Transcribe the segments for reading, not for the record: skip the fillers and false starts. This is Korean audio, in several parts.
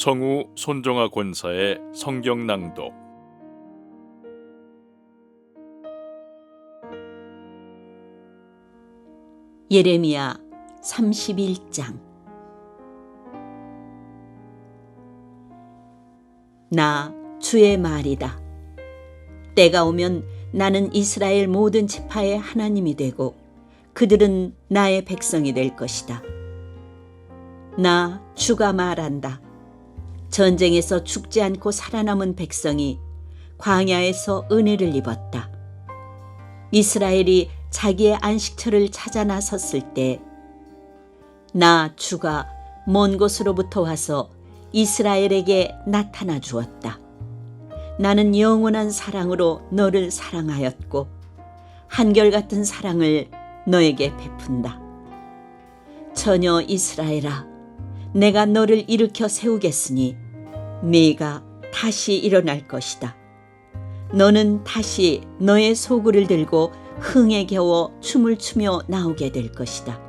성우 손정아 권사의 성경 낭독. 예레미야 31장. 나 주의 말이다. 때가 오면 나는 이스라엘 모든 지파의 하나님이 되고 그들은 나의 백성이 될 것이다. 나 주가 말한다. 전쟁에서 죽지 않고 살아남은 백성이 광야에서 은혜를 입었다. 이스라엘이 자기의 안식처를 찾아 나섰을 때 나 주가 먼 곳으로부터 와서 이스라엘에게 나타나 주었다. 나는 영원한 사랑으로 너를 사랑하였고 한결같은 사랑을 너에게 베푼다. 처녀 이스라엘아, 내가 너를 일으켜 세우겠으니 네가 다시 일어날 것이다. 너는 다시 너의 소굴을 들고 흥에 겨워 춤을 추며 나오게 될 것이다.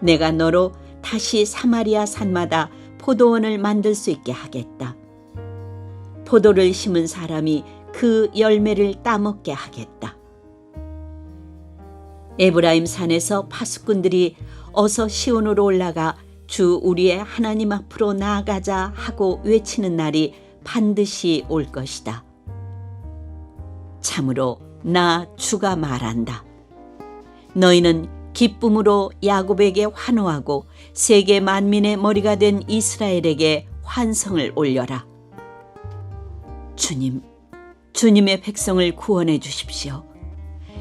내가 너로 다시 사마리아 산마다 포도원을 만들 수 있게 하겠다. 포도를 심은 사람이 그 열매를 따먹게 하겠다. 에브라임 산에서 파수꾼들이 어서 시온으로 올라가 주 우리의 하나님 앞으로 나아가자 하고 외치는 날이 반드시 올 것이다. 참으로 나 주가 말한다. 너희는 기쁨으로 야곱에게 환호하고 세계 만민의 머리가 된 이스라엘에게 환성을 올려라. 주님, 주님의 백성을 구원해 주십시오.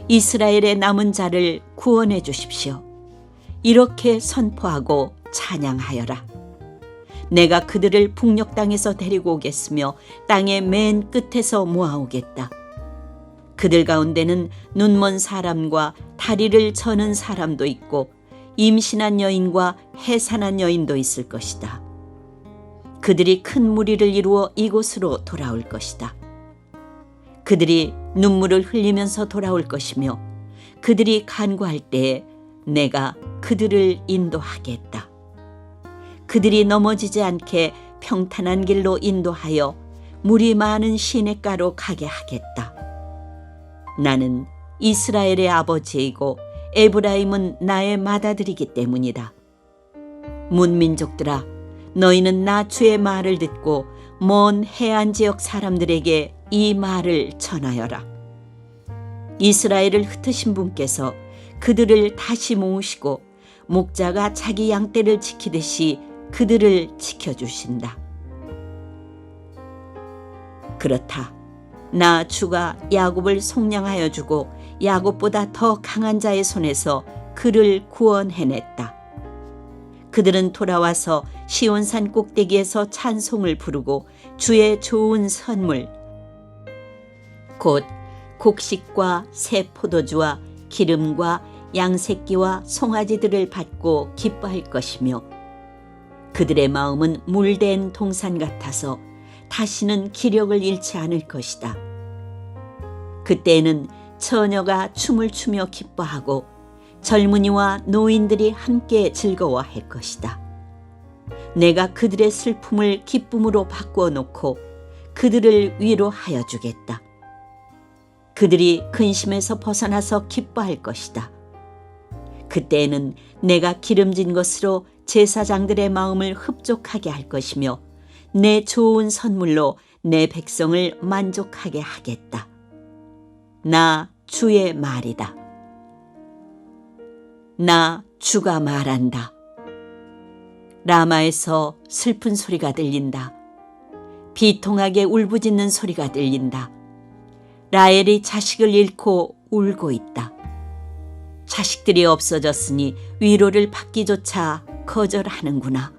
이스라엘의 남은 자를 구원해 주십시오. 이렇게 선포하고 찬양하여라. 내가 그들을 북녘 땅에서 데리고 오겠으며 땅의 맨 끝에서 모아오겠다. 그들 가운데는 눈먼 사람과 다리를 저는 사람도 있고 임신한 여인과 해산한 여인도 있을 것이다. 그들이 큰 무리를 이루어 이곳으로 돌아올 것이다. 그들이 눈물을 흘리면서 돌아올 것이며 그들이 간구할 때에 내가 그들을 인도하겠다. 그들이 넘어지지 않게 평탄한 길로 인도하여 물이 많은 시냇가로 가게 하겠다. 나는 이스라엘의 아버지이고 에브라임은 나의 맏아들이기 때문이다. 문민족들아, 너희는 나 주의 말을 듣고 먼 해안 지역 사람들에게 이 말을 전하여라. 이스라엘을 흩으신 분께서 그들을 다시 모으시고 목자가 자기 양떼를 지키듯이 그들을 지켜주신다. 그렇다. 나 주가 야곱을 속량하여 주고 야곱보다 더 강한 자의 손에서 그를 구원해냈다. 그들은 돌아와서 시온산 꼭대기에서 찬송을 부르고 주의 좋은 선물 곧 곡식과 새 포도주와 기름과 양새끼와 송아지들을 받고 기뻐할 것이며 그들의 마음은 물된 동산 같아서 다시는 기력을 잃지 않을 것이다. 그때에는 처녀가 춤을 추며 기뻐하고 젊은이와 노인들이 함께 즐거워할 것이다. 내가 그들의 슬픔을 기쁨으로 바꾸어 놓고 그들을 위로하여 주겠다. 그들이 근심에서 벗어나서 기뻐할 것이다. 그때에는 내가 기름진 것으로 제사장들의 마음을 흡족하게 할 것이며 내 좋은 선물로 내 백성을 만족하게 하겠다. 나 주의 말이다. 나 주가 말한다. 라마에서 슬픈 소리가 들린다. 비통하게 울부짖는 소리가 들린다. 라헬이 자식을 잃고 울고 있다. 자식들이 없어졌으니 위로를 받기조차 거절하는구나.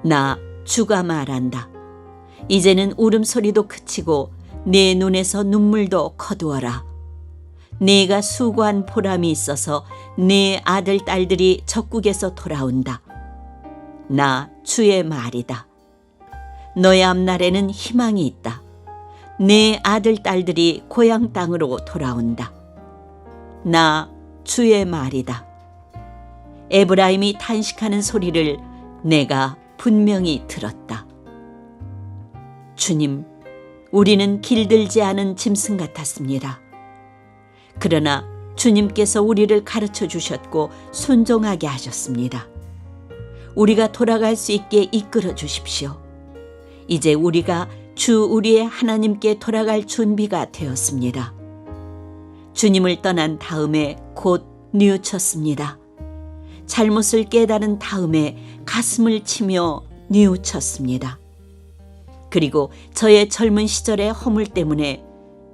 나 주가 말한다. 이제는 울음소리도 그치고 네 눈에서 눈물도 거두어라. 네가 수고한 보람이 있어서 네 아들 딸들이 적국에서 돌아온다. 나 주의 말이다. 너의 앞날에는 희망이 있다. 네 아들 딸들이 고향 땅으로 돌아온다. 나 주의 말이다. 에브라임이 탄식하는 소리를 내가 분명히 들었다. 주님, 우리는 길들지 않은 짐승 같았습니다. 그러나 주님께서 우리를 가르쳐 주셨고 순종하게 하셨습니다. 우리가 돌아갈 수 있게 이끌어 주십시오. 이제 우리가 주 우리의 하나님께 돌아갈 준비가 되었습니다. 주님을 떠난 다음에 곧 뉘우쳤습니다. 잘못을 깨달은 다음에 가슴을 치며 뉘우쳤습니다. 그리고 저의 젊은 시절의 허물 때문에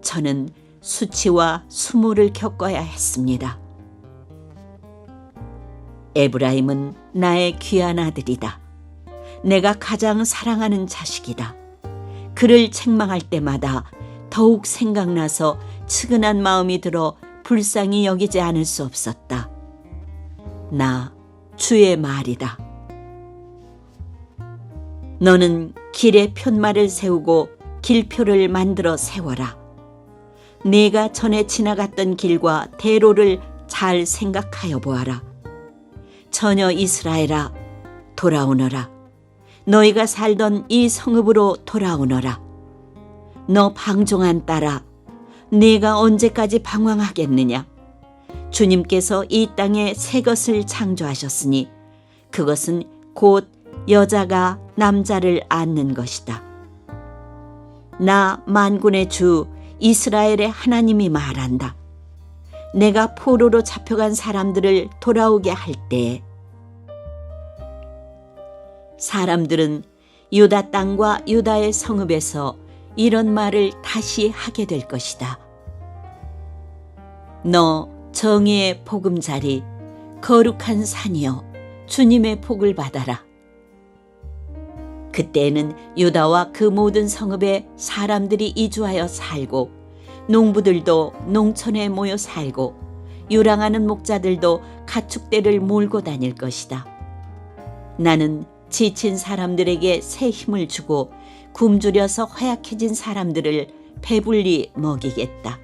저는 수치와 수모를 겪어야 했습니다. 에브라임은 나의 귀한 아들이다. 내가 가장 사랑하는 자식이다. 그를 책망할 때마다 더욱 생각나서 측은한 마음이 들어 불쌍히 여기지 않을 수 없었다. 나 주의 말이다. 너는 길에 푯말을 세우고 길표를 만들어 세워라. 네가 전에 지나갔던 길과 대로를 잘 생각하여 보아라. 처녀 이스라엘아, 돌아오너라. 너희가 살던 이 성읍으로 돌아오너라. 너 방종한 딸아, 네가 언제까지 방황하겠느냐? 주님께서 이 땅에 새 것을 창조하셨으니 그것은 곧 여자가 남자를 안는 것이다. 나 만군의 주 이스라엘의 하나님이 말한다. 내가 포로로 잡혀간 사람들을 돌아오게 할 때에 사람들은 유다 땅과 유다의 성읍에서 이런 말을 다시 하게 될 것이다. 너 정의의 보금자리, 거룩한 산이여, 주님의 복을 받아라. 그때에는 유다와 그 모든 성읍에 사람들이 이주하여 살고 농부들도 농촌에 모여 살고 유랑하는 목자들도 가축대를 몰고 다닐 것이다. 나는 지친 사람들에게 새 힘을 주고 굶주려서 허약해진 사람들을 배불리 먹이겠다.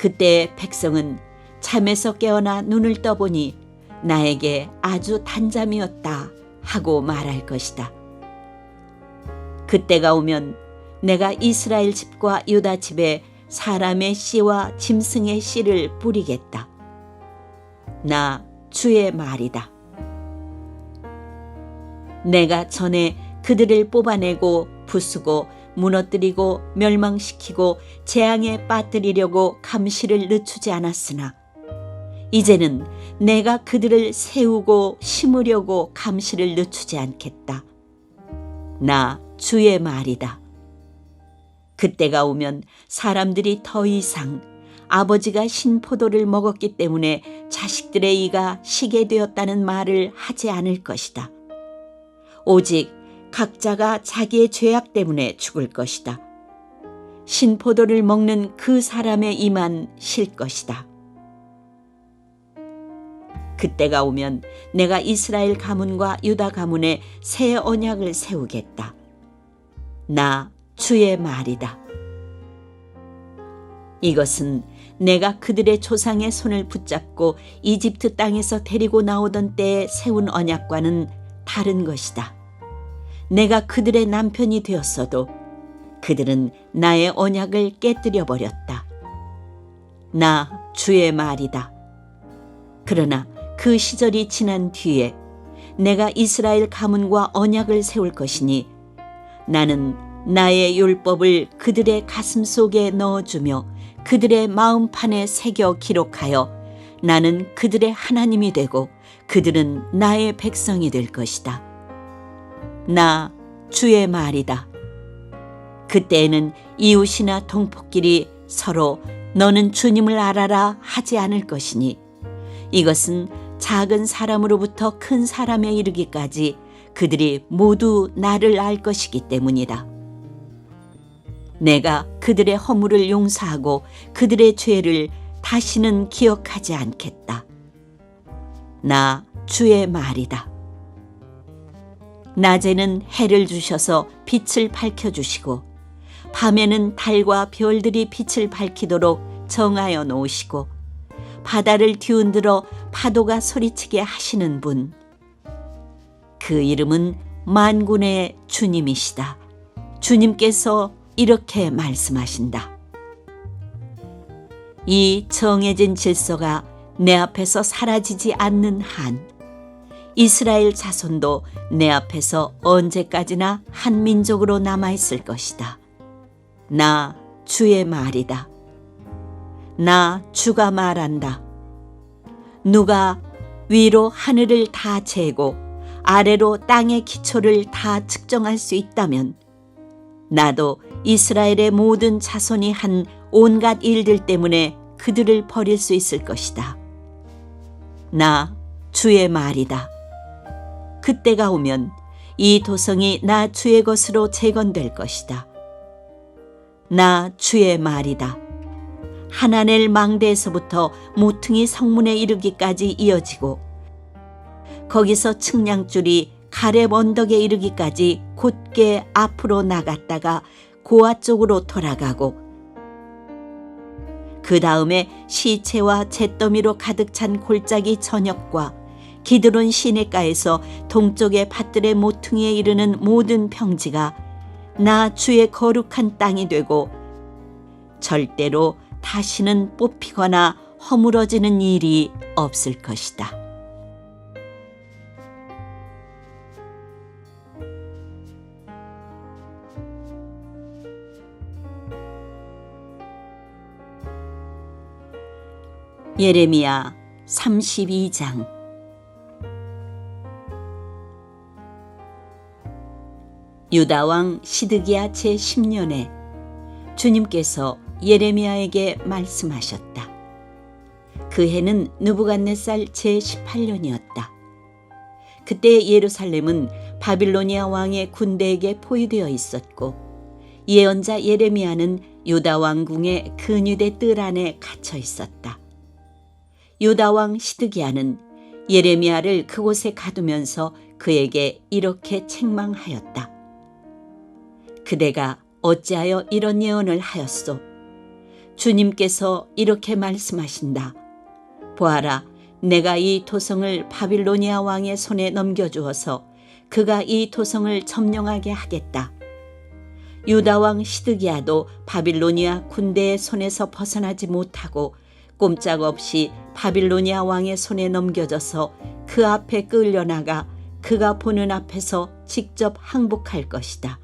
그때 백성은 잠에서 깨어나 눈을 떠보니 나에게 아주 단잠이었다 하고 말할 것이다. 그때가 오면 내가 이스라엘 집과 유다 집에 사람의 씨와 짐승의 씨를 뿌리겠다. 나 주의 말이다. 내가 전에 그들을 뽑아내고 부수고 무너뜨리고 멸망시키고 재앙에 빠뜨리려고 감시를 늦추지 않았으나 이제는 내가 그들을 세우고 심으려고 감시를 늦추지 않겠다. 나 주의 말이다. 그때가 오면 사람들이 더 이상 아버지가 신포도를 먹었기 때문에 자식들의 이가 시게 되었다는 말을 하지 않을 것이다. 오직 각자가 자기의 죄악 때문에 죽을 것이다. 신포도를 먹는 그 사람의 이만 실 것이다. 그때가 오면 내가 이스라엘 가문과 유다 가문에 새 언약을 세우겠다. 나 주의 말이다. 이것은 내가 그들의 조상의 손을 붙잡고 이집트 땅에서 데리고 나오던 때에 세운 언약과는 다른 것이다. 내가 그들의 남편이 되었어도 그들은 나의 언약을 깨뜨려 버렸다. 나 주의 말이다. 그러나 그 시절이 지난 뒤에 내가 이스라엘 가문과 언약을 세울 것이니 나는 나의 율법을 그들의 가슴 속에 넣어주며 그들의 마음판에 새겨 기록하여 나는 그들의 하나님이 되고 그들은 나의 백성이 될 것이다. 나 주의 말이다. 그때에는 이웃이나 동포끼리 서로 너는 주님을 알아라 하지 않을 것이니 이것은 작은 사람으로부터 큰 사람에 이르기까지 그들이 모두 나를 알 것이기 때문이다. 내가 그들의 허물을 용서하고 그들의 죄를 다시는 기억하지 않겠다. 나 주의 말이다. 낮에는 해를 주셔서 빛을 밝혀주시고 밤에는 달과 별들이 빛을 밝히도록 정하여 놓으시고 바다를 뒤흔들어 파도가 소리치게 하시는 분, 그 이름은 만군의 주님이시다. 주님께서 이렇게 말씀하신다. 이 정해진 질서가 내 앞에서 사라지지 않는 한 이스라엘 자손도 내 앞에서 언제까지나 한 민족으로 남아있을 것이다. 나 주의 말이다. 나 주가 말한다. 누가 위로 하늘을 다 재고 아래로 땅의 기초를 다 측정할 수 있다면 나도 이스라엘의 모든 자손이 한 온갖 일들 때문에 그들을 버릴 수 있을 것이다. 나 주의 말이다. 그때가 오면 이 도성이 나 주의 것으로 재건될 것이다. 나 주의 말이다. 하나넬 망대에서부터 모퉁이 성문에 이르기까지 이어지고 거기서 측량줄이 가렙 언덕에 이르기까지 곧게 앞으로 나갔다가 고아 쪽으로 돌아가고 그 다음에 시체와 잿더미로 가득 찬 골짜기 전역과 기드론 시내가에서 동쪽의 밭들의 모퉁이에 이르는 모든 평지가 나 주의 거룩한 땅이 되고 절대로 다시는 뽑히거나 허물어지는 일이 없을 것이다. 예레미야 32장. 유다왕 시드기야 제10년에 주님께서 예레미야에게 말씀하셨다. 그 해는 느부갓네살 제18년이었다. 그때 예루살렘은 바빌로니아 왕의 군대에게 포위되어 있었고 예언자 예레미야는 유다 왕궁의 근유대 뜰 안에 갇혀 있었다. 유다 왕 시드기야는 예레미야를 그곳에 가두면서 그에게 이렇게 책망하였다. 그대가 어찌하여 이런 예언을 하였소? 주님께서 이렇게 말씀하신다. 보아라, 내가 이 토성을 바빌로니아 왕의 손에 넘겨주어서 그가 이 토성을 점령하게 하겠다. 유다 왕 시드기야도 바빌로니아 군대의 손에서 벗어나지 못하고 꼼짝없이 바빌로니아 왕의 손에 넘겨져서 그 앞에 끌려나가 그가 보는 앞에서 직접 항복할 것이다.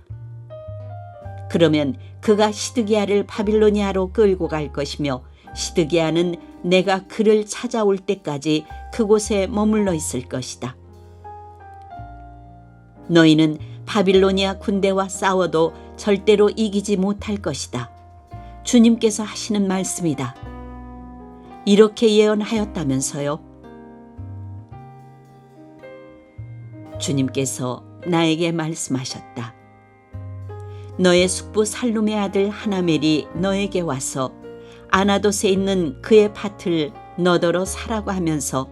그러면 그가 시드기야를 바빌로니아로 끌고 갈 것이며 시드기야는 내가 그를 찾아올 때까지 그곳에 머물러 있을 것이다. 너희는 바빌로니아 군대와 싸워도 절대로 이기지 못할 것이다. 주님께서 하시는 말씀이다. 이렇게 예언하였다면서요. 주님께서 나에게 말씀하셨다. 너의 숙부 살룸의 아들 하나멜이 너에게 와서 아나돗에 있는 그의 밭을 너더러 사라고 하면서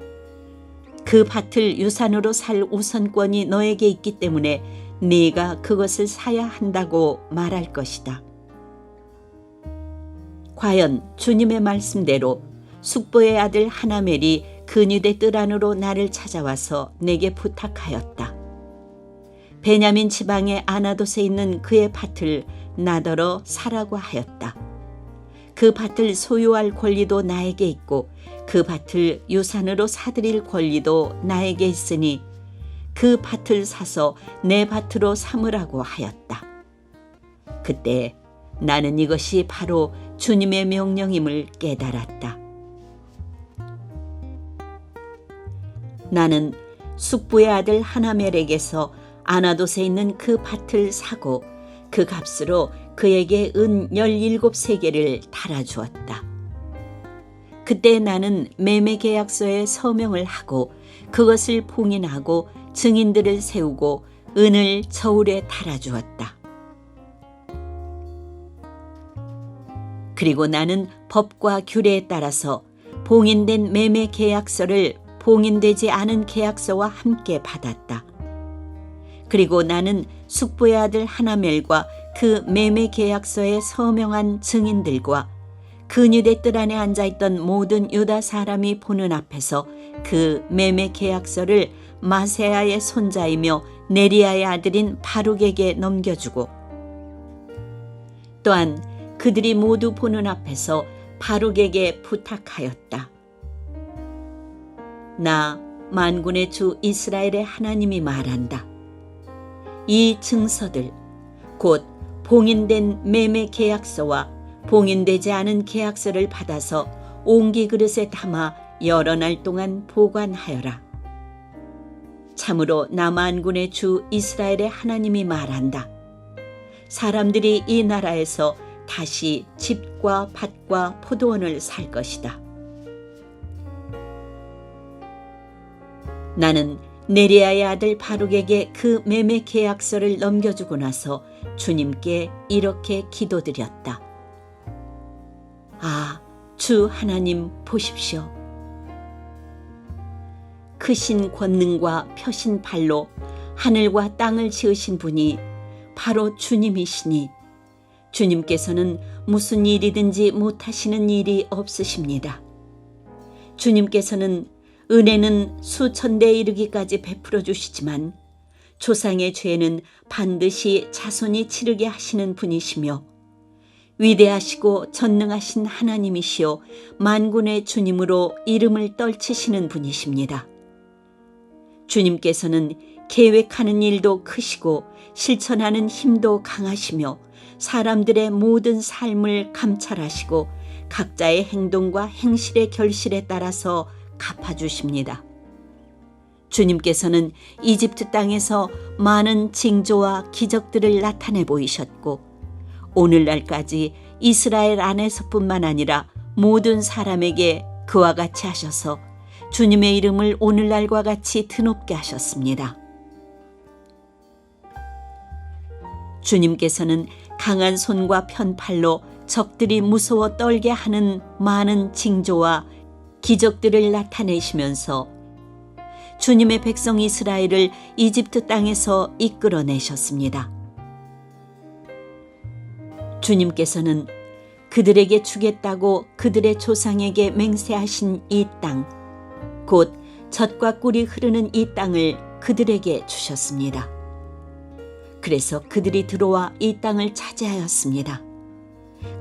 그 밭을 유산으로 살 우선권이 너에게 있기 때문에 네가 그것을 사야 한다고 말할 것이다. 과연 주님의 말씀대로 숙부의 아들 하나멜이 근유대 뜰 안으로 나를 찾아와서 내게 부탁하였다. 베냐민 지방의 아나돗에 있는 그의 밭을 나더러 사라고 하였다. 그 밭을 소유할 권리도 나에게 있고 그 밭을 유산으로 사들일 권리도 나에게 있으니 그 밭을 사서 내 밭으로 삼으라고 하였다. 그때 나는 이것이 바로 주님의 명령임을 깨달았다. 나는 숙부의 아들 하나멜에게서 아나돗에 있는 그 밭을 사고 그 값으로 그에게 은 17세겔을 달아주었다. 그때 나는 매매계약서에 서명을 하고 그것을 봉인하고 증인들을 세우고 은을 저울에 달아주었다. 그리고 나는 법과 규례에 따라서 봉인된 매매계약서를 봉인되지 않은 계약서와 함께 받았다. 그리고 나는 숙부의 아들 하나멜과 그 매매계약서에 서명한 증인들과 근유대 뜰 안에 앉아있던 모든 유다 사람이 보는 앞에서 그 매매계약서를 마세야의 손자이며 네리야의 아들인 바룩에게 넘겨주고 또한 그들이 모두 보는 앞에서 바룩에게 부탁하였다. 나 만군의 주 이스라엘의 하나님이 말한다. 이 증서들 곧 봉인된 매매 계약서와 봉인되지 않은 계약서를 받아서 옹기 그릇에 담아 여러 날 동안 보관하여라. 참으로 나 만군의 주 이스라엘의 하나님이 말한다. 사람들이 이 나라에서 다시 집과 밭과 포도원을 살 것이다. 나는 네리야의 아들 바룩에게 그 매매 계약서를 넘겨주고 나서 주님께 이렇게 기도드렸다. 아, 주 하나님 보십시오. 크신 권능과 펴신 팔로 하늘과 땅을 지으신 분이 바로 주님이시니 주님께서는 무슨 일이든지 못하시는 일이 없으십니다. 주님께서는 은혜는 수천대에 이르기까지 베풀어 주시지만 조상의 죄는 반드시 자손이 치르게 하시는 분이시며 위대하시고 전능하신 하나님이시요 만군의 주님으로 이름을 떨치시는 분이십니다. 주님께서는 계획하는 일도 크시고 실천하는 힘도 강하시며 사람들의 모든 삶을 감찰하시고 각자의 행동과 행실의 결실에 따라서 갚아주십니다. 주님께서는 이집트 땅에서 많은 징조와 기적들을 나타내 보이셨고 오늘날까지 이스라엘 안에서뿐만 아니라 모든 사람에게 그와 같이 하셔서 주님의 이름을 오늘날과 같이 드높게 하셨습니다. 주님께서는 강한 손과 편팔로 적들이 무서워 떨게 하는 많은 징조와 기적들을 나타내시면서 주님의 백성 이스라엘을 이집트 땅에서 이끌어내셨습니다. 주님께서는 그들에게 주겠다고 그들의 조상에게 맹세하신 이 땅, 곧 젖과 꿀이 흐르는 이 땅을 그들에게 주셨습니다. 그래서 그들이 들어와 이 땅을 차지하였습니다.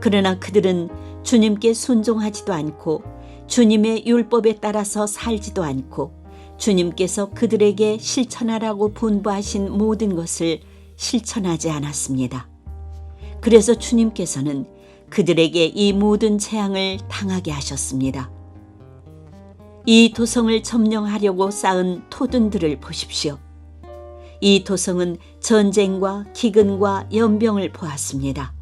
그러나 그들은 주님께 순종하지도 않고 주님의 율법에 따라서 살지도 않고 주님께서 그들에게 실천하라고 분부하신 모든 것을 실천하지 않았습니다. 그래서 주님께서는 그들에게 이 모든 재앙을 당하게 하셨습니다. 이 도성을 점령하려고 쌓은 토둔들을 보십시오. 이 도성은 전쟁과 기근과 연병을 보았습니다.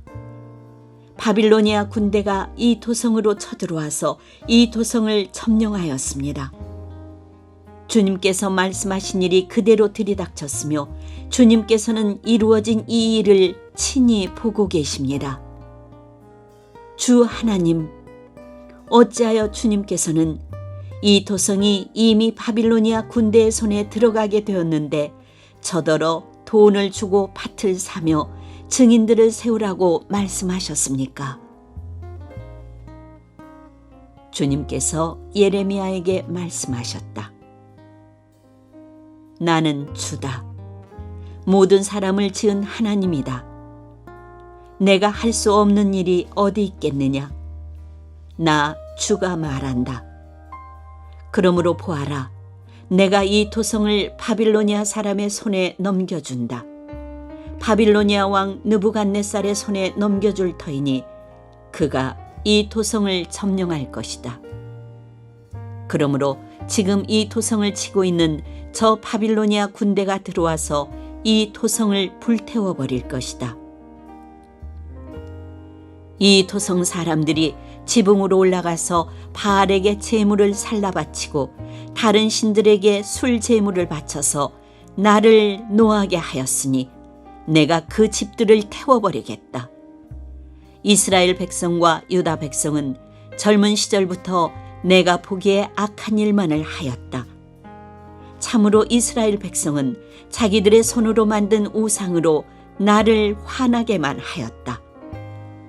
바빌로니아 군대가 이 도성으로 쳐들어와서 이 도성을 점령하였습니다. 주님께서 말씀하신 일이 그대로 들이닥쳤으며 주님께서는 이루어진 이 일을 친히 보고 계십니다. 주 하나님, 어찌하여 주님께서는 이 도성이 이미 바빌로니아 군대의 손에 들어가게 되었는데 저더러 돈을 주고 밭을 사며 증인들을 세우라고 말씀하셨습니까? 주님께서 예레미야에게 말씀하셨다. 나는 주다. 모든 사람을 지은 하나님이다. 내가 할 수 없는 일이 어디 있겠느냐? 나 주가 말한다. 그러므로 보아라. 내가 이 도성을 바빌로니아 사람의 손에 넘겨준다. 바빌로니아 왕 느부갓네살의 손에 넘겨줄 터이니 그가 이 도성을 점령할 것이다. 그러므로 지금 이 도성을 치고 있는 저 바빌로니아 군대가 들어와서 이 도성을 불태워버릴 것이다. 이 도성 사람들이 지붕으로 올라가서 바알에게 제물을 살라 바치고 다른 신들에게 술 제물을 바쳐서 나를 노하게 하였으니 내가 그 집들을 태워버리겠다. 이스라엘 백성과 유다 백성은 젊은 시절부터 내가 보기에 악한 일만을 하였다. 참으로 이스라엘 백성은 자기들의 손으로 만든 우상으로 나를 화나게만 하였다.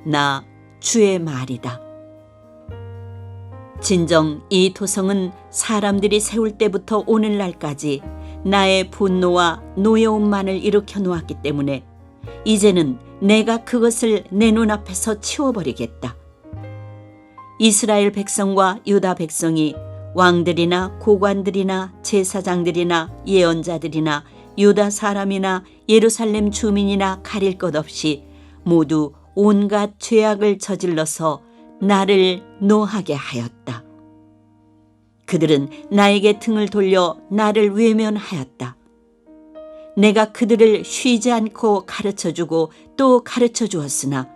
나 주의 말이다. 진정 이 도성은 사람들이 세울 때부터 오늘날까지 나의 분노와 노여움만을 일으켜 놓았기 때문에 이제는 내가 그것을 내 눈앞에서 치워버리겠다. 이스라엘 백성과 유다 백성이 왕들이나 고관들이나 제사장들이나 예언자들이나 유다 사람이나 예루살렘 주민이나 가릴 것 없이 모두 온갖 죄악을 저질러서 나를 노하게 하였다. 그들은 나에게 등을 돌려 나를 외면하였다. 내가 그들을 쉬지 않고 가르쳐주고 또 가르쳐 주었으나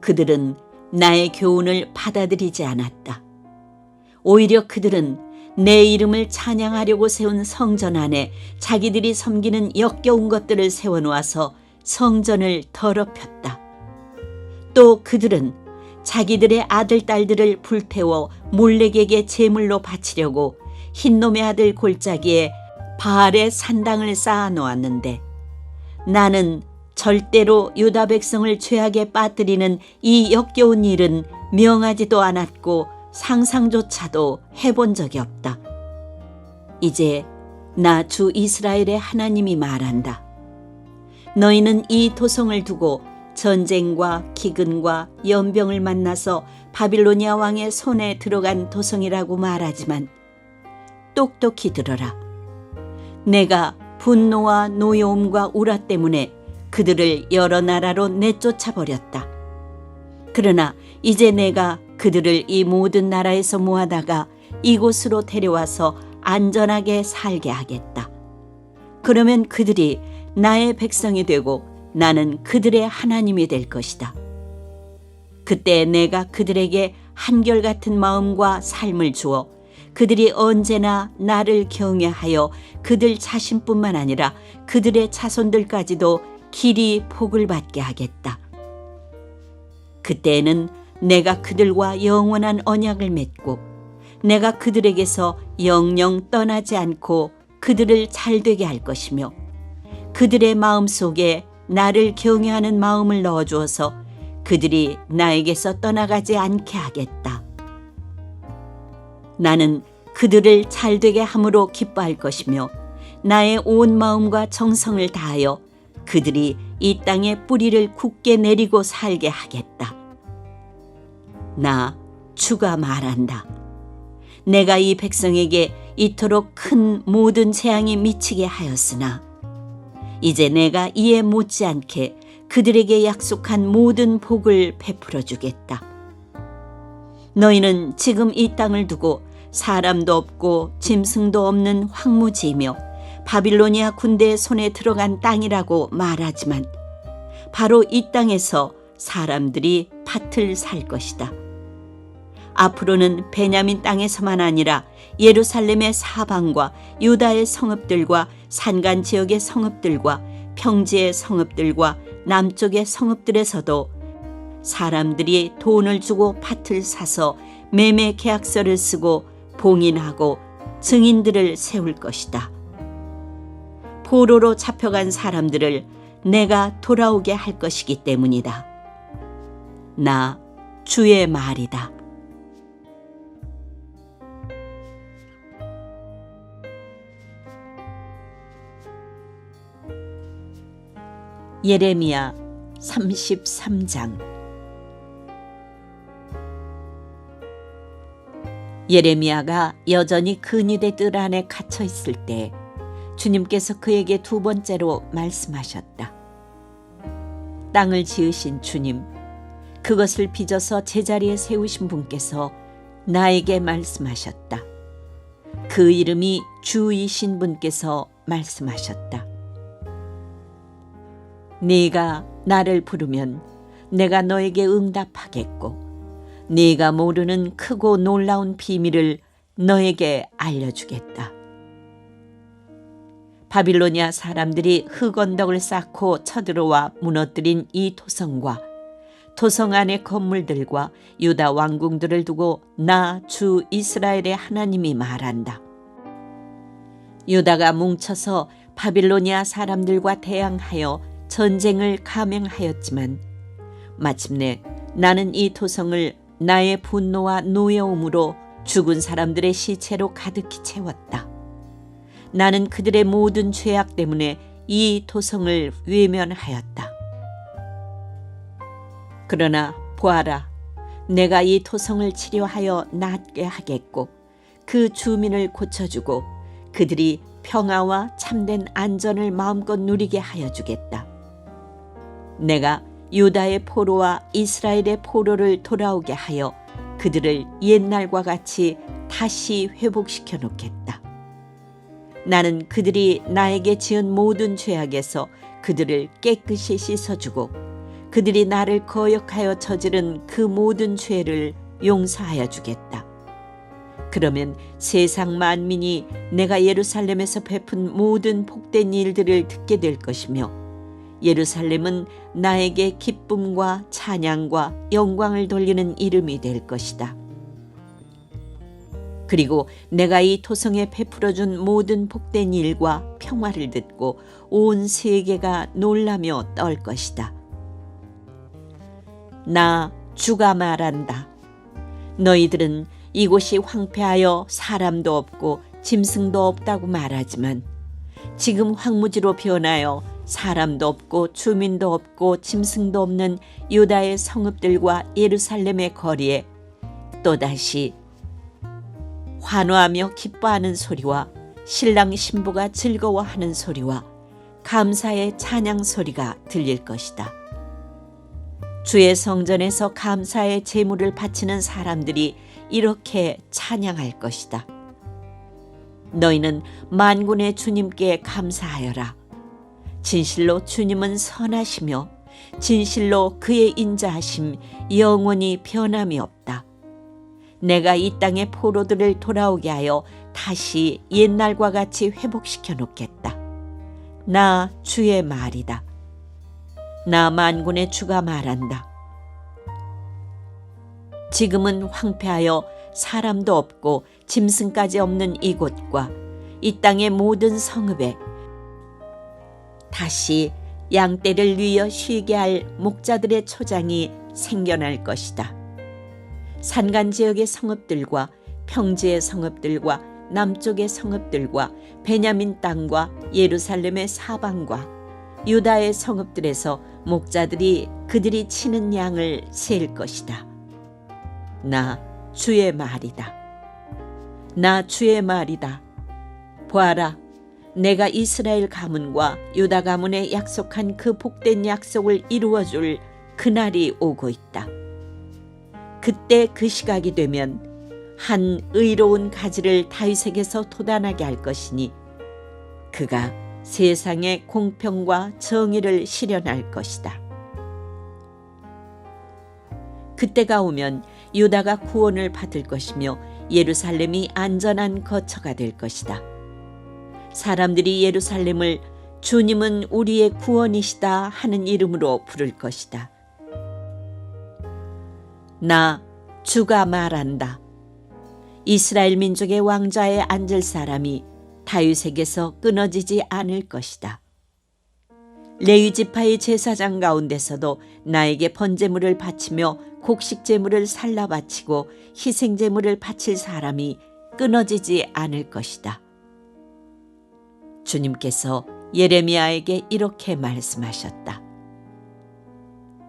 그들은 나의 교훈을 받아들이지 않았다. 오히려 그들은 내 이름을 찬양하려고 세운 성전 안에 자기들이 섬기는 역겨운 것들을 세워놓아서 성전을 더럽혔다. 또 그들은 자기들의 아들, 딸들을 불태워 몰렉에게 제물로 바치려고 흰놈의 아들 골짜기에 바알의 산당을 쌓아놓았는데 나는 절대로 유다 백성을 죄악에 빠뜨리는 이 역겨운 일은 명하지도 않았고 상상조차도 해본 적이 없다. 이제 나 주 이스라엘의 하나님이 말한다. 너희는 이 도성을 두고 전쟁과 기근과 연병을 만나서 바빌로니아 왕의 손에 들어간 도성이라고 말하지만 똑똑히 들어라. 내가 분노와 노여움과 우라 때문에 그들을 여러 나라로 내쫓아 버렸다. 그러나 이제 내가 그들을 이 모든 나라에서 모아다가 이곳으로 데려와서 안전하게 살게 하겠다. 그러면 그들이 나의 백성이 되고 나는 그들의 하나님이 될 것이다. 그때 내가 그들에게 한결같은 마음과 삶을 주어 그들이 언제나 나를 경외하여 그들 자신뿐만 아니라 그들의 자손들까지도 길이 복을 받게 하겠다. 그때에는 내가 그들과 영원한 언약을 맺고 내가 그들에게서 영영 떠나지 않고 그들을 잘되게 할 것이며 그들의 마음속에 나를 경외하는 마음을 넣어주어서 그들이 나에게서 떠나가지 않게 하겠다. 나는 그들을 잘되게 함으로 기뻐할 것이며 나의 온 마음과 정성을 다하여 그들이 이 땅에 뿌리를 굳게 내리고 살게 하겠다. 나 주가 말한다. 내가 이 백성에게 이토록 큰 모든 재앙이 미치게 하였으나 이제 내가 이에 못지않게 그들에게 약속한 모든 복을 베풀어 주겠다. 너희는 지금 이 땅을 두고 사람도 없고 짐승도 없는 황무지이며 바빌로니아 군대의 손에 들어간 땅이라고 말하지만 바로 이 땅에서 사람들이 밭을 살 것이다. 앞으로는 베냐민 땅에서만 아니라 예루살렘의 사방과 유다의 성읍들과 산간 지역의 성읍들과 평지의 성읍들과 남쪽의 성읍들에서도 사람들이 돈을 주고 밭을 사서 매매 계약서를 쓰고 봉인하고 증인들을 세울 것이다. 포로로 잡혀간 사람들을 내가 돌아오게 할 것이기 때문이다. 나 주의 말이다. 예레미야 33장. 예레미야가 여전히 근위대 뜰 안에 갇혀 있을 때 주님께서 그에게 두 번째로 말씀하셨다. 땅을 지으신 주님, 그것을 빚어서 제자리에 세우신 분께서 나에게 말씀하셨다. 그 이름이 주이신 분께서 말씀하셨다. 네가 나를 부르면 내가 너에게 응답하겠고 네가 모르는 크고 놀라운 비밀을 너에게 알려주겠다. 바빌로니아 사람들이 흙언덕을 쌓고 쳐들어와 무너뜨린 이 토성과 토성 안의 건물들과 유다 왕궁들을 두고 나 주 이스라엘의 하나님이 말한다. 유다가 뭉쳐서 바빌로니아 사람들과 대항하여 전쟁을 감행하였지만 마침내 나는 이 토성을 나의 분노와 노여움으로 죽은 사람들의 시체로 가득히 채웠다. 나는 그들의 모든 죄악 때문에 이 토성을 외면하였다. 그러나 보아라, 내가 이 토성을 치료하여 낫게 하겠고 그 주민을 고쳐주고 그들이 평화와 참된 안전을 마음껏 누리게 하여 주겠다. 내가 유다의 포로와 이스라엘의 포로를 돌아오게 하여 그들을 옛날과 같이 다시 회복시켜 놓겠다. 나는 그들이 나에게 지은 모든 죄악에서 그들을 깨끗이 씻어주고 그들이 나를 거역하여 저지른 그 모든 죄를 용서하여 주겠다. 그러면 세상 만민이 내가 예루살렘에서 베푼 모든 복된 일들을 듣게 될 것이며 예루살렘은 나에게 기쁨과 찬양과 영광을 돌리는 이름이 될 것이다. 그리고 내가 이 토성에 베풀어준 모든 복된 일과 평화를 듣고 온 세계가 놀라며 떨 것이다. 나 주가 말한다. 너희들은 이곳이 황폐하여 사람도 없고 짐승도 없다고 말하지만 지금 황무지로 변하여 사람도 없고 주민도 없고 짐승도 없는 유다의 성읍들과 예루살렘의 거리에 또다시 환호하며 기뻐하는 소리와 신랑 신부가 즐거워하는 소리와 감사의 찬양 소리가 들릴 것이다. 주의 성전에서 감사의 제물을 바치는 사람들이 이렇게 찬양할 것이다. 너희는 만군의 주님께 감사하여라. 진실로 주님은 선하시며 진실로 그의 인자하심 영원히 변함이 없다. 내가 이 땅의 포로들을 돌아오게 하여 다시 옛날과 같이 회복시켜 놓겠다. 나 주의 말이다. 나 만군의 주가 말한다. 지금은 황폐하여 사람도 없고 짐승까지 없는 이곳과 이 땅의 모든 성읍에 다시 양떼를 위어 쉬게 할 목자들의 초장이 생겨날 것이다. 산간 지역의 성읍들과 평지의 성읍들과 남쪽의 성읍들과 베냐민 땅과 예루살렘의 사방과 유다의 성읍들에서 목자들이 그들이 치는 양을 셀 것이다. 나 주의 말이다. 나 주의 말이다. 보아라, 내가 이스라엘 가문과 유다 가문에 약속한 그 복된 약속을 이루어줄 그날이 오고 있다. 그때 그 시각이 되면 한 의로운 가지를 다윗에게서 돋아나게 할 것이니 그가 세상에 공평과 정의를 실현할 것이다. 그때가 오면 유다가 구원을 받을 것이며 예루살렘이 안전한 거처가 될 것이다. 사람들이 예루살렘을 주님은 우리의 구원이시다 하는 이름으로 부를 것이다. 나 주가 말한다. 이스라엘 민족의 왕좌에 앉을 사람이 다윗에게서 끊어지지 않을 것이다. 레위 지파의 제사장 가운데서도 나에게 번제물을 바치며 곡식 제물을 살라 바치고 희생 제물을 바칠 사람이 끊어지지 않을 것이다. 주님께서 예레미야에게 이렇게 말씀하셨다.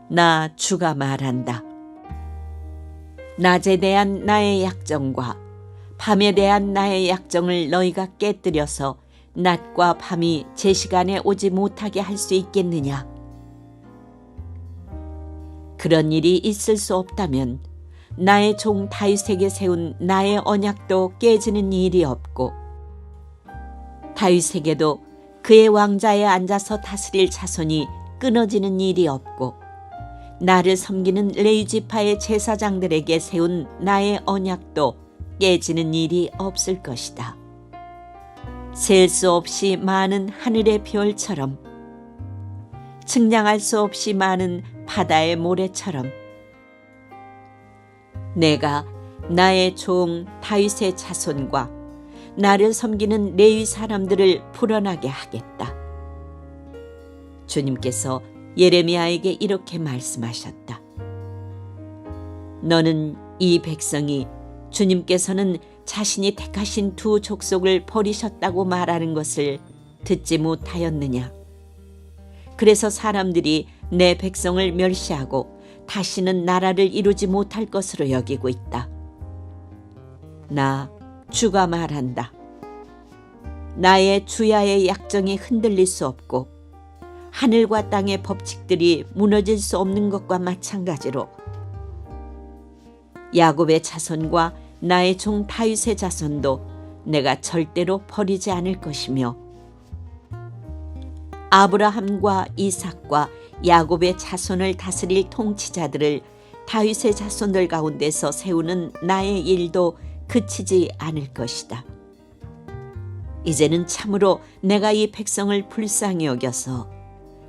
나 주가 말한다. 낮에 대한 나의 약정과 밤에 대한 나의 약정을 너희가 깨뜨려서 낮과 밤이 제 시간에 오지 못하게 할 수 있겠느냐? 그런 일이 있을 수 없다면 나의 종 다윗에게 세운 나의 언약도 깨지는 일이 없고 다윗에게도 그의 왕좌에 앉아서 다스릴 자손이 끊어지는 일이 없고 나를 섬기는 레위 지파의 제사장들에게 세운 나의 언약도 깨지는 일이 없을 것이다. 셀 수 없이 많은 하늘의 별처럼 측량할 수 없이 많은 바다의 모래처럼 내가 나의 종 다윗의 자손과 나를 섬기는 레위 사람들을 불어나게 하겠다. 주님께서 예레미야에게 이렇게 말씀하셨다. 너는 이 백성이 주님께서는 자신이 택하신 두 족속을 버리셨다고 말하는 것을 듣지 못하였느냐? 그래서 사람들이 내 백성을 멸시하고 다시는 나라를 이루지 못할 것으로 여기고 있다. 나 주가 말한다. 나의 주야의 약정이 흔들릴 수 없고 하늘과 땅의 법칙들이 무너질 수 없는 것과 마찬가지로 야곱의 자손과 나의 종 다윗의 자손도 내가 절대로 버리지 않을 것이며 아브라함과 이삭과 야곱의 자손을 다스릴 통치자들을 다윗의 자손들 가운데서 세우는 나의 일도 그치지 않을 것이다. 이제는 참으로 내가 이 백성을 불쌍히 여겨서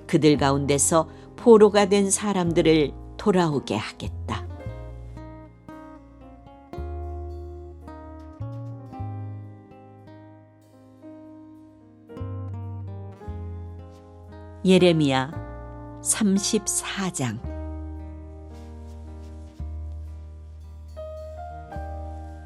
그들 가운데서 포로가 된 사람들을 돌아오게 하겠다. 예레미야 34장.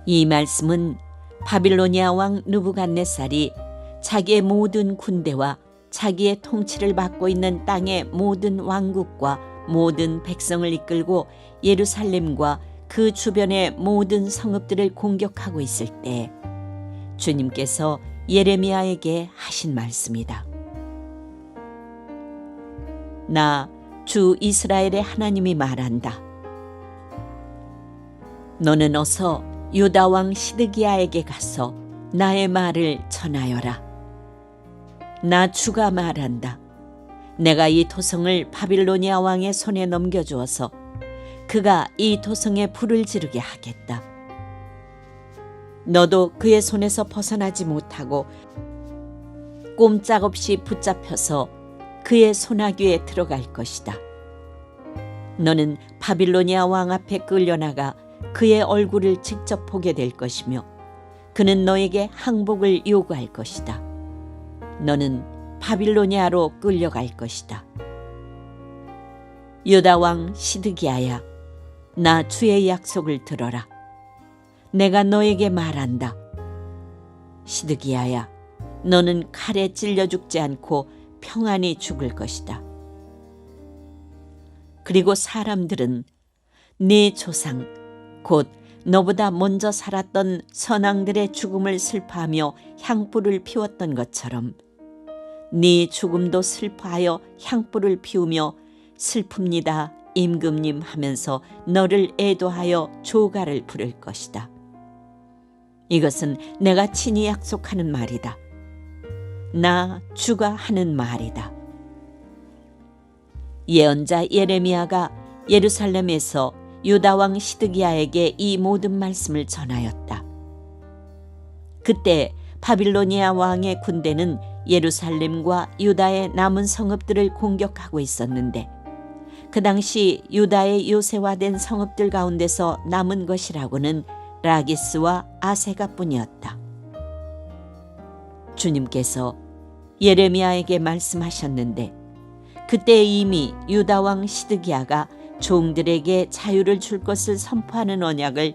이 말씀은 바빌로니아 왕 느부갓네살이 자기의 모든 군대와 자기의 통치를 받고 있는 땅의 모든 왕국과 모든 백성을 이끌고 예루살렘과 그 주변의 모든 성읍들을 공격하고 있을 때 주님께서 예레미야에게 하신 말씀이다. 나 주 이스라엘의 하나님이 말한다. 너는 어서 유다 왕 시드기야에게 가서 나의 말을 전하여라. 나 주가 말한다. 내가 이 토성을 바빌로니아 왕의 손에 넘겨주어서 그가 이 토성에 불을 지르게 하겠다. 너도 그의 손에서 벗어나지 못하고 꼼짝없이 붙잡혀서 그의 소나귀에 들어갈 것이다. 너는 바빌로니아 왕 앞에 끌려나가 그의 얼굴을 직접 보게 될 것이며 그는 너에게 항복을 요구할 것이다. 너는 바빌로니아로 끌려갈 것이다. 유다 왕 시드기야야, 나 주의 약속을 들어라. 내가 너에게 말한다. 시드기야야, 너는 칼에 찔려 죽지 않고 평안히 죽을 것이다. 그리고 사람들은 네 조상 곧 너보다 먼저 살았던 선왕들의 죽음을 슬퍼하며 향불을 피웠던 것처럼 네 죽음도 슬퍼하여 향불을 피우며 슬픕니다 임금님 하면서 너를 애도하여 조가를 부를 것이다. 이것은 내가 친히 약속하는 말이다. 나 주가 하는 말이다. 예언자 예레미야가 예루살렘에서 유다 왕 시드기야에게 이 모든 말씀을 전하였다. 그때 바빌로니아 왕의 군대는 예루살렘과 유다의 남은 성읍들을 공격하고 있었는데 그 당시 유다의 요새화된 성읍들 가운데서 남은 것이라고는 라기스와 아세가뿐이었다. 주님께서 예레미야에게 말씀하셨는데 그때 이미 유다 왕 시드기야가 종들에게 자유를 줄 것을 선포하는 언약을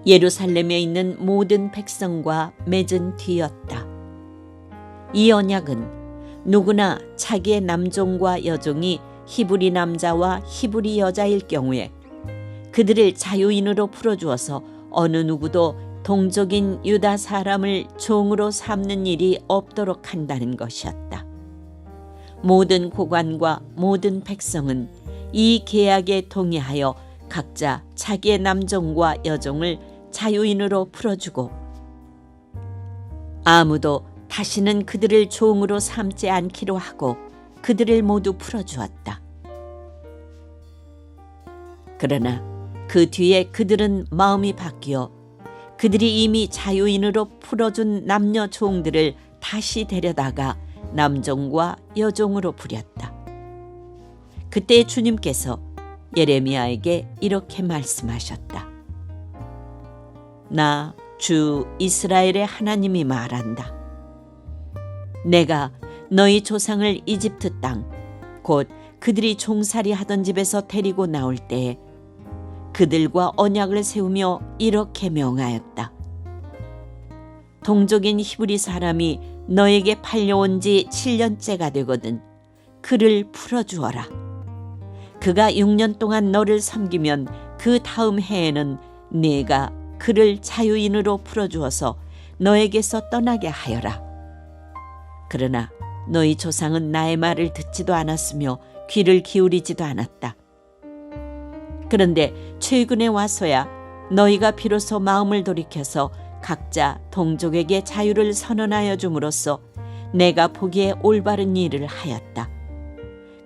예루살렘에 있는 모든 백성과 맺은 뒤였다. 이 언약은 누구나 자기의 남종과 여종이 히브리 남자와 히브리 여자일 경우에 그들을 자유인으로 풀어주어서 어느 누구도 동족인 유다 사람을 종으로 삼는 일이 없도록 한다는 것이었다. 모든 고관과 모든 백성은 이 계약에 동의하여 각자 자기의 남종과 여종을 자유인으로 풀어주고 아무도 다시는 그들을 종으로 삼지 않기로 하고 그들을 모두 풀어주었다. 그러나 그 뒤에 그들은 마음이 바뀌어 그들이 이미 자유인으로 풀어준 남녀 종들을 다시 데려다가 남종과 여종으로 부렸다. 그때 주님께서 예레미야에게 이렇게 말씀하셨다. 나 주 이스라엘의 하나님이 말한다. 내가 너희 조상을 이집트 땅 곧 그들이 종살이 하던 집에서 데리고 나올 때에 그들과 언약을 세우며 이렇게 명하였다. 동족인 히브리 사람이 너에게 팔려온 지 7년째가 되거든 그를 풀어주어라. 그가 6년 동안 너를 섬기면 그 다음 해에는 네가 그를 자유인으로 풀어주어서 너에게서 떠나게 하여라. 그러나 너희 조상은 나의 말을 듣지도 않았으며 귀를 기울이지도 않았다. 그런데 최근에 와서야 너희가 비로소 마음을 돌이켜서 각자 동족에게 자유를 선언하여 줌으로써 내가 보기에 올바른 일을 하였다.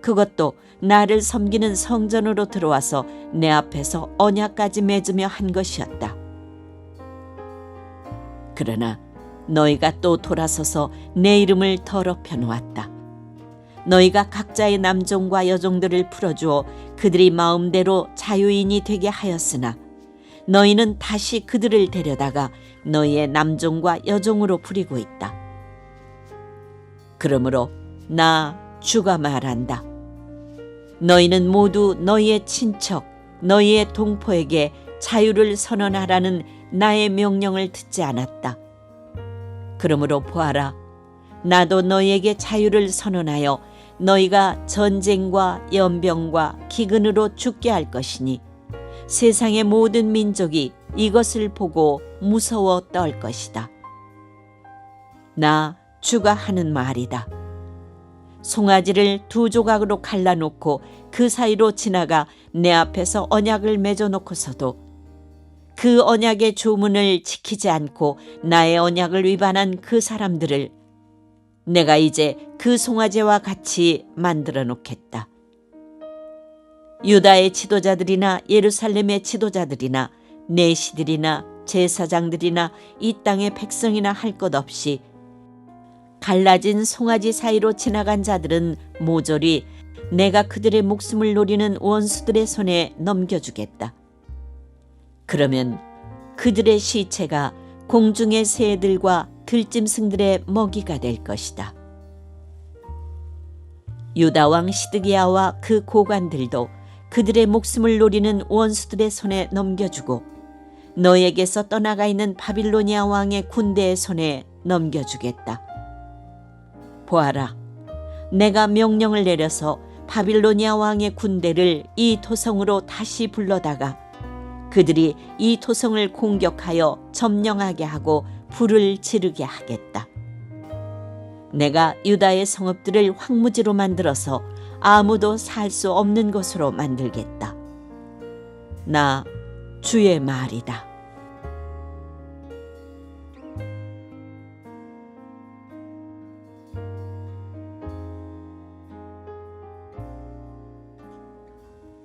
그것도 나를 섬기는 성전으로 들어와서 내 앞에서 언약까지 맺으며 한 것이었다. 그러나 너희가 또 돌아서서 내 이름을 더럽혀 놓았다. 너희가 각자의 남종과 여종들을 풀어주어 그들이 마음대로 자유인이 되게 하였으나 너희는 다시 그들을 데려다가 너희의 남종과 여종으로 부리고 있다. 그러므로 나 주가 말한다. 너희는 모두 너희의 친척, 너희의 동포에게 자유를 선언하라는 나의 명령을 듣지 않았다. 그러므로 보아라, 나도 너희에게 자유를 선언하여 너희가 전쟁과 연병과 기근으로 죽게 할 것이니 세상의 모든 민족이 이것을 보고 무서워 떨 것이다. 나 주가 하는 말이다. 송아지를 2조각으로 갈라놓고 그 사이로 지나가 내 앞에서 언약을 맺어놓고서도 그 언약의 조문을 지키지 않고 나의 언약을 위반한 그 사람들을 내가 이제 그 송아지와 같이 만들어 놓겠다. 유다의 지도자들이나 예루살렘의 지도자들이나 내시들이나 제사장들이나 이 땅의 백성이나 할 것 없이 갈라진 송아지 사이로 지나간 자들은 모조리 내가 그들의 목숨을 노리는 원수들의 손에 넘겨주겠다. 그러면 그들의 시체가 공중의 새들과 들짐승들의 먹이가 될 것이다. 유다 왕 시드기야와 그 고관들도 그들의 목숨을 노리는 원수들의 손에 넘겨주고 너에게서 떠나가 있는 바빌로니아 왕의 군대의 손에 넘겨주겠다. 보아라, 내가 명령을 내려서 바빌로니아 왕의 군대를 이 토성으로 다시 불러다가 그들이 이 토성을 공격하여 점령하게 하고 불을 지르게 하겠다. 내가 유다의 성읍들을 황무지로 만들어서 아무도 살 수 없는 곳으로 만들겠다. 나 주의 말이다.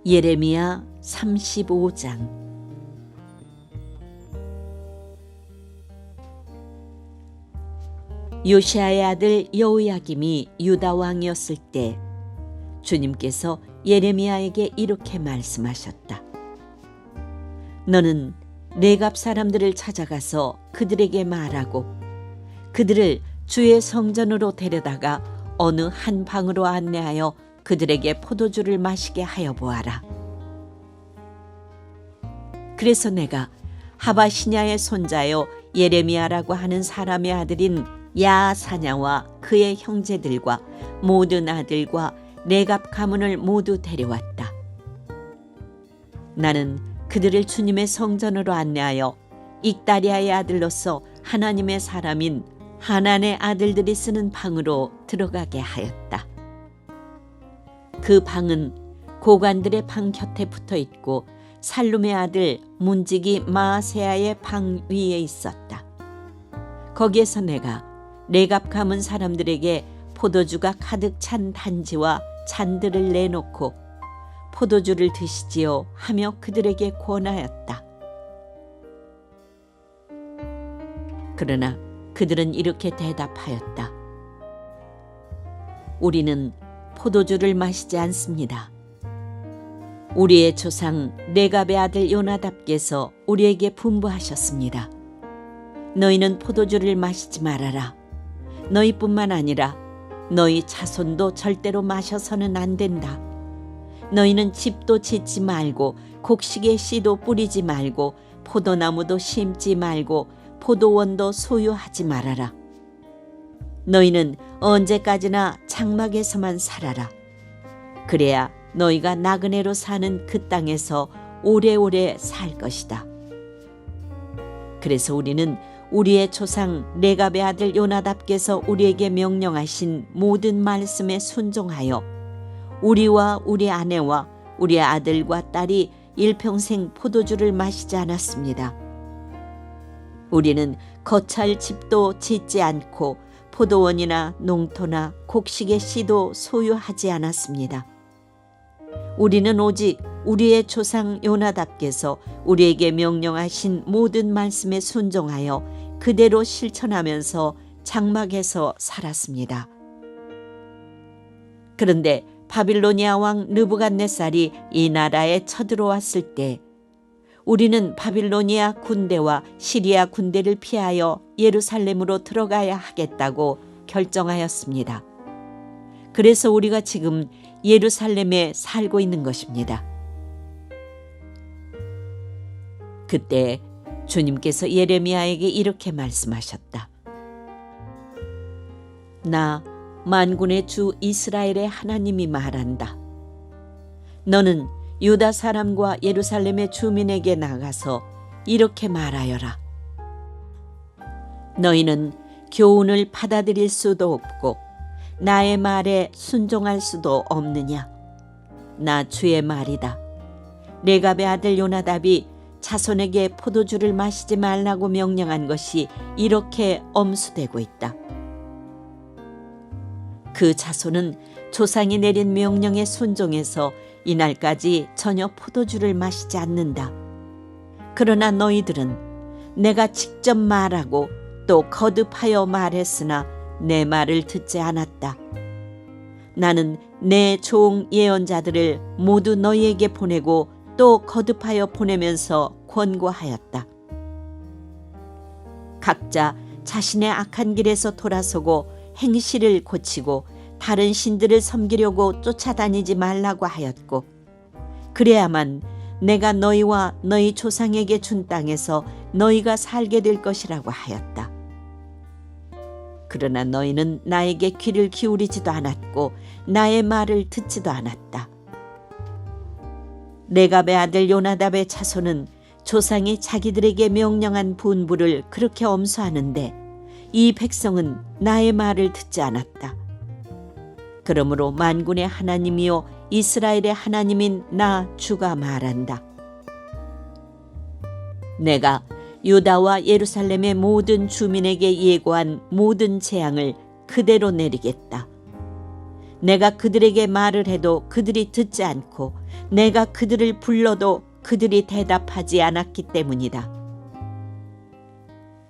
예레미야 35장. 요시아의 아들 여호야김이 유다 왕이었을 때 주님께서 예레미야에게 이렇게 말씀하셨다. 너는 레갑 사람들을 찾아가서 그들에게 말하고 그들을 주의 성전으로 데려다가 어느 한 방으로 안내하여 그들에게 포도주를 마시게 하여 보아라. 그래서 내가 하바시냐의 손자요 예레미야라고 하는 사람의 아들인 야사냐와 그의 형제들과 모든 아들과 레갑 가문을 모두 데려왔다. 나는 그들을 주님의 성전으로 안내하여 익다리아의 아들로서 하나님의 사람인 하난의 아들들이 쓰는 방으로 들어가게 하였다. 그 방은 고관들의 방 곁에 붙어 있고 살룸의 아들 문지기 마아세야의 방 위에 있었다. 거기에서 내가 레갑 가문 사람들에게 포도주가 가득 찬 단지와 잔들을 내놓고 포도주를 드시지요 하며 그들에게 권하였다. 그러나 그들은 이렇게 대답하였다. 우리는 포도주를 마시지 않습니다. 우리의 조상 레갑의 아들 요나답께서 우리에게 분부하셨습니다. 너희는 포도주를 마시지 말아라. 너희뿐만 아니라 너희 자손도 절대로 마셔서는 안 된다. 너희는 집도 짓지 말고 곡식의 씨도 뿌리지 말고 포도나무도 심지 말고 포도원도 소유하지 말아라. 너희는 언제까지나 장막에서만 살아라. 그래야 너희가 나그네로 사는 그 땅에서 오래오래 살 것이다. 그래서 우리는 우리의 조상 레갑의 아들 요나답께서 우리에게 명령하신 모든 말씀에 순종하여 우리와 우리 아내와 우리 아들과 딸이 일평생 포도주를 마시지 않았습니다. 우리는 거처할 집도 짓지 않고 포도원이나 농토나 곡식의 씨도 소유하지 않았습니다. 우리는 오직 우리의 조상 요나답께서 우리에게 명령하신 모든 말씀에 순종하여 그대로 실천하면서 장막에서 살았습니다. 그런데 바빌로니아 왕 느부갓네살이 이 나라에 쳐들어왔을 때 우리는 바빌로니아 군대와 시리아 군대를 피하여 예루살렘으로 들어가야 하겠다고 결정하였습니다. 그래서 우리가 지금 예루살렘에 살고 있는 것입니다. 그때 주님께서 예레미야에게 이렇게 말씀하셨다. 나 만군의 주 이스라엘의 하나님이 말한다. 너는 유다 사람과 예루살렘의 주민에게 나가서 이렇게 말하여라. 너희는 교훈을 받아들일 수도 없고 나의 말에 순종할 수도 없느냐? 나 주의 말이다. 레갑의 아들 요나답이 자손에게 포도주를 마시지 말라고 명령한 것이 이렇게 엄수되고 있다. 그 자손은 조상이 내린 명령에 순종해서 이날까지 전혀 포도주를 마시지 않는다. 그러나 너희들은 내가 직접 말하고 또 거듭하여 말했으나 내 말을 듣지 않았다. 나는 내 종 예언자들을 모두 너희에게 보내고 또 거듭하여 보내면서 권고하였다. 각자 자신의 악한 길에서 돌아서고 행실을 고치고 다른 신들을 섬기려고 쫓아다니지 말라고 하였고, 그래야만 내가 너희와 너희 조상에게 준 땅에서 너희가 살게 될 것이라고 하였다. 그러나 너희는 나에게 귀를 기울이지도 않았고 나의 말을 듣지도 않았다. 레갑의 아들 요나답의 자손은 조상이 자기들에게 명령한 분부를 그렇게 엄수하는데 이 백성은 나의 말을 듣지 않았다. 그러므로 만군의 하나님이요 이스라엘의 하나님인 나 주가 말한다. 내가 유다와 예루살렘의 모든 주민에게 예고한 모든 재앙을 그대로 내리겠다. 내가 그들에게 말을 해도 그들이 듣지 않고 내가 그들을 불러도 그들이 대답하지 않았기 때문이다.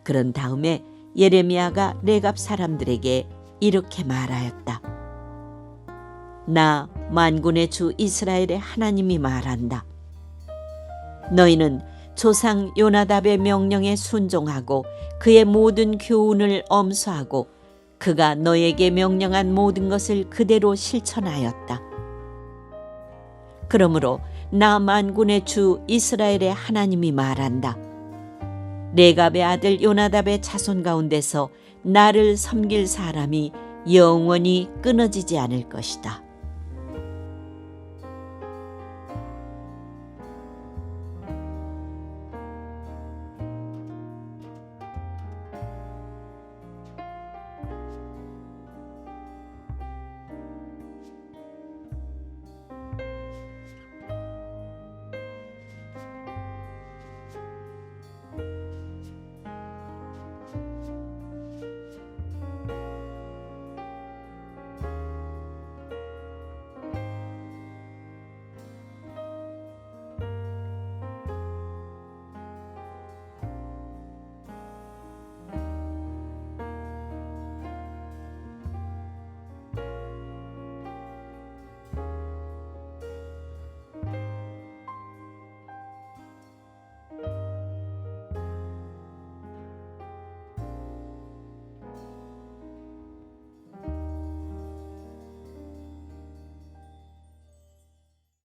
그런 다음에 예레미야가 레갑 사람들에게 이렇게 말하였다. 나 만군의 주 이스라엘의 하나님이 말한다. 너희는 조상 요나답의 명령에 순종하고 그의 모든 교훈을 엄수하고 그가 너에게 명령한 모든 것을 그대로 실천하였다. 그러므로 나 만군의 주 이스라엘의 하나님이 말한다. 레갑의 아들 요나답의 자손 가운데서 나를 섬길 사람이 영원히 끊어지지 않을 것이다.